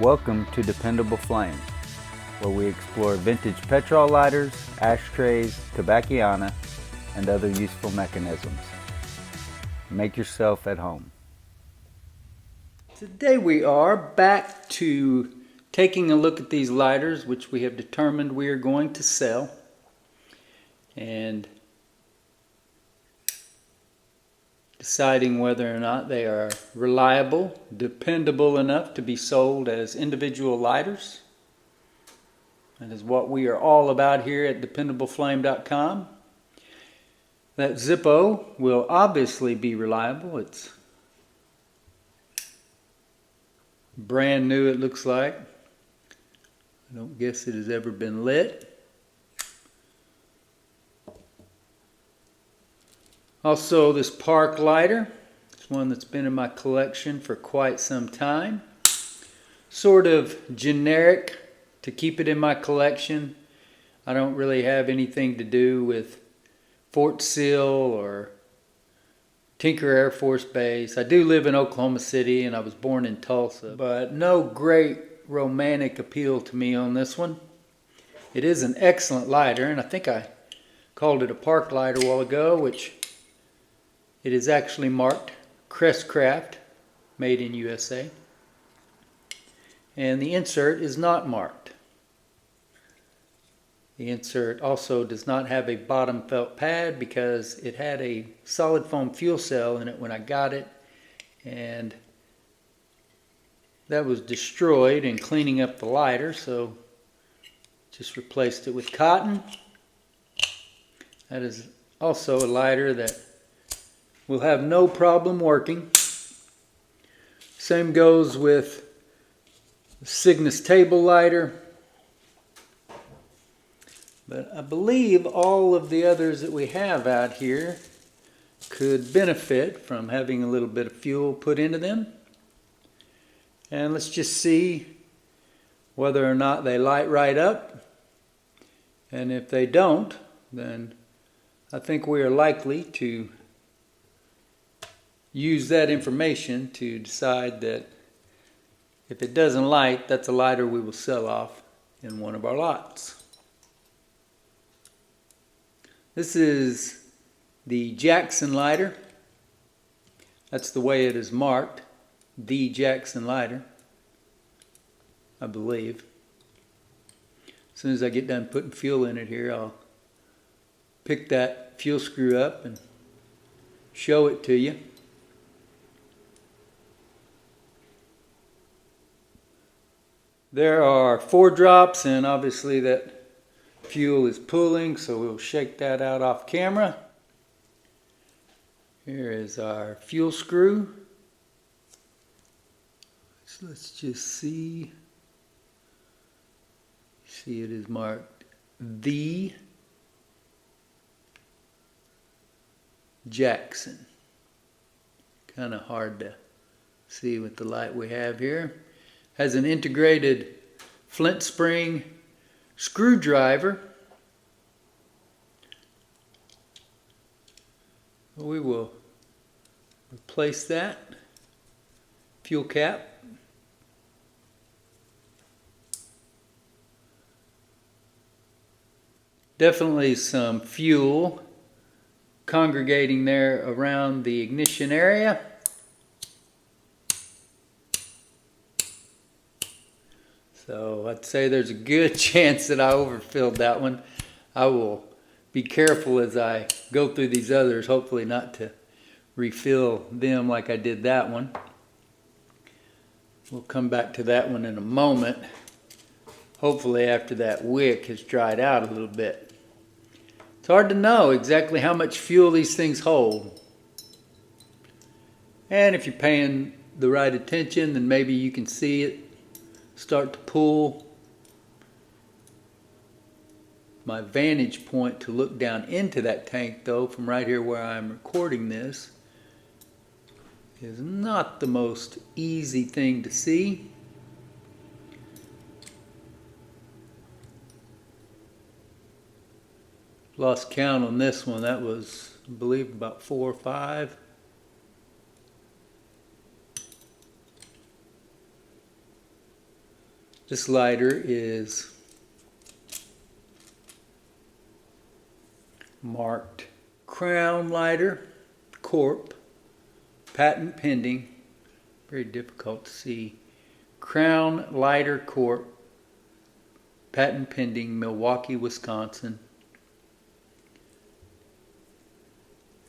Welcome to Dependable Flame, where we explore vintage petrol lighters, ashtrays, tobacciana, and other useful mechanisms. Make yourself at home. Today we are back to taking a look at these lighters, which we have determined we are going to sell, and deciding whether or not they are reliable, dependable enough to be sold as individual lighters. That is what we are all about here at dependableflame.com. That Zippo will obviously be reliable. It's brand new, it looks like. I don't guess it has ever been lit. Also, this Park lighter. It's one that's been in my collection for quite some time. Sort of generic to keep it in my collection. I don't really have anything to do with Fort Sill or Tinker Air Force Base. I do live in Oklahoma City and I was born in Tulsa, but no great romantic appeal to me on this one. It is an excellent lighter, and I think I called it a Park lighter a while ago, which it is actually marked Crestcraft, made in USA. And the insert is not marked. The insert also does not have a bottom felt pad because it had a solid foam fuel cell in it when I got it, and that was destroyed in cleaning up the lighter, so just replaced it with cotton. That is also a lighter that will have no problem working. Same goes with the Cygnus table lighter. But I believe all of the others that we have out here could benefit from having a little bit of fuel put into them. And let's just see whether or not they light right up. And if they don't, then I think we are likely to use that information to decide that if it doesn't light, that's a lighter we will sell off in one of our lots. This is the Jackson lighter. That's the way it is marked, the Jackson lighter, I believe. As soon as I get done putting fuel in it here, I'll pick that fuel screw up and show it to you. There are 4 drops, and obviously that fuel is pulling, so we'll shake that out off camera. Here is our fuel screw. So let's just see. See, it is marked the Jackson. Kind of hard to see with the light we have here. Has an integrated flint spring screwdriver. We will replace that fuel cap. Definitely some fuel congregating there around the ignition area. So I'd say there's a good chance that I overfilled that one. I will be careful as I go through these others, hopefully not to refill them like I did that one. We'll come back to that one in a moment, hopefully after that wick has dried out a little bit. It's hard to know exactly how much fuel these things hold. And if you're paying the right attention, then maybe you can see it start to pull. My vantage point to look down into that tank, though, from right here where I'm recording this, is not the most easy thing to see. Lost count on this one. That was, I believe, about 4 or 5. This lighter is marked Crown Lighter Corp. Patent pending. Very difficult to see. Crown Lighter Corp. Patent pending, Milwaukee, Wisconsin.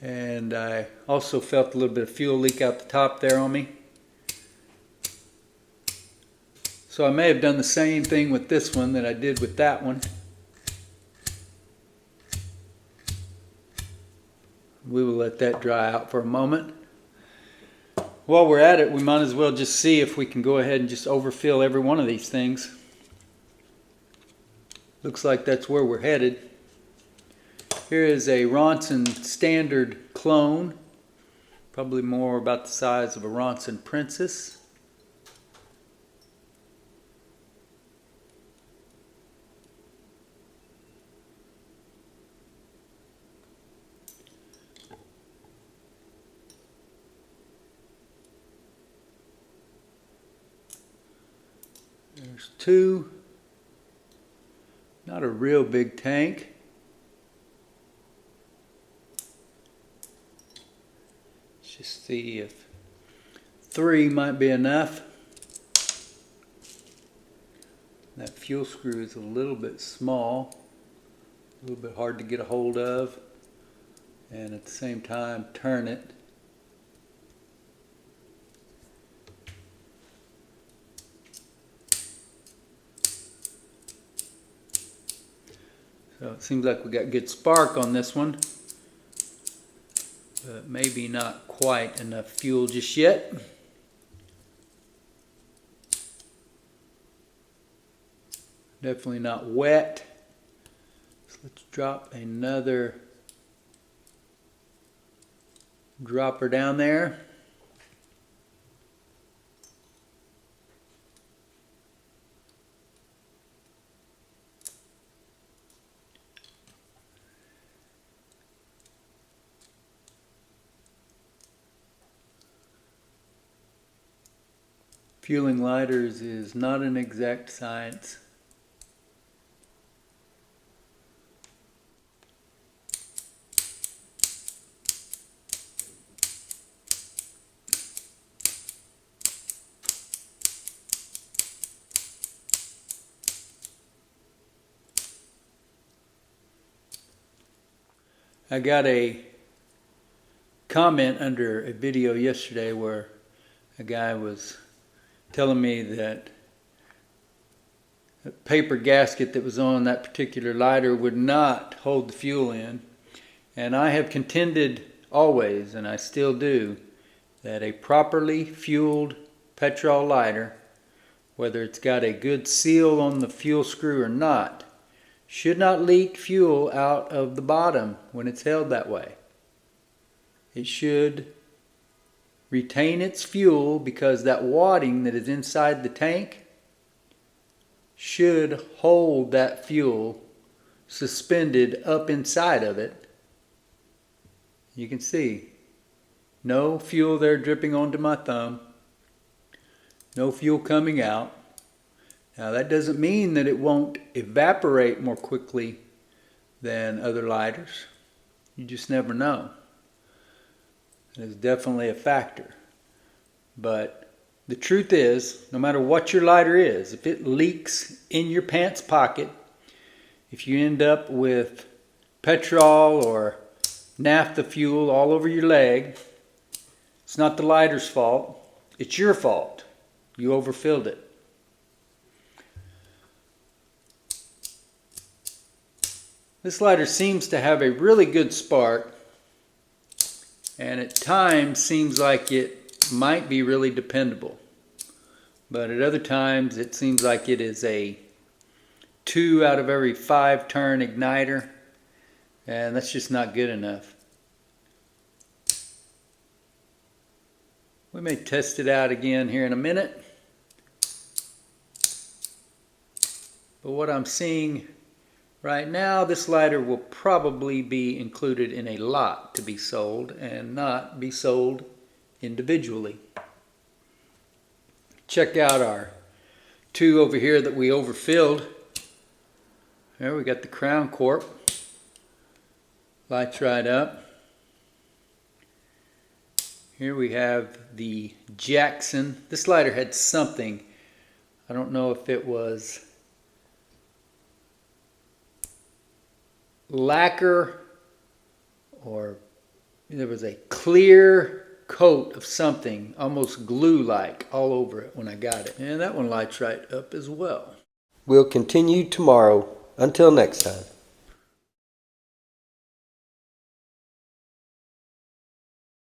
And I also felt a little bit of fuel leak out the top there on me. So I may have done the same thing with this one that I did with that one. We will let that dry out for a moment. While we're at it, we might as well just see if we can go ahead and just overfill every one of these things. Looks like that's where we're headed. Here is a Ronson standard clone, probably more about the size of a Ronson Princess. There's two. Not a real big tank. Let's just see if 3 might be enough. That fuel screw is a little bit small, a little bit hard to get a hold of, and at the same time turn it. So it seems like we got good spark on this one, but maybe not quite enough fuel just yet. Definitely not wet. So let's drop another dropper down there. Fueling lighters is not an exact science. I got a comment under a video yesterday where a guy was telling me that the paper gasket that was on that particular lighter would not hold the fuel in. And I have contended always, and I still do, that a properly fueled Petrol lighter, whether it's got a good seal on the fuel screw or not, should not leak fuel out of the bottom when it's held that way. It should retain its fuel because that wadding that is inside the tank should hold that fuel suspended up inside of it. You can see no fuel there dripping onto my thumb, no fuel coming out. Now that doesn't mean that it won't evaporate more quickly than other lighters. You just never know. It's definitely a factor. But the truth is, no matter what your lighter is, if it leaks in your pants pocket, if you end up with petrol or naphtha fuel all over your leg, it's not the lighter's fault. It's your fault. You overfilled it. This lighter seems to have a really good spark, and at times seems like it might be really dependable. But at other times it seems like it is a 2 out of every 5 turn igniter, and that's just not good enough. We may test it out again here in a minute. But what I'm seeing right now, this lighter will probably be included in a lot to be sold and not be sold individually. Check out our two over here that we overfilled. There we got the Crown Corp. Lights right up. Here we have the Jackson. This lighter had something. I don't know if it was lacquer or there was a clear coat of something, almost glue-like, all over it when I got it. And that one lights right up as well. We'll continue tomorrow. Until next time.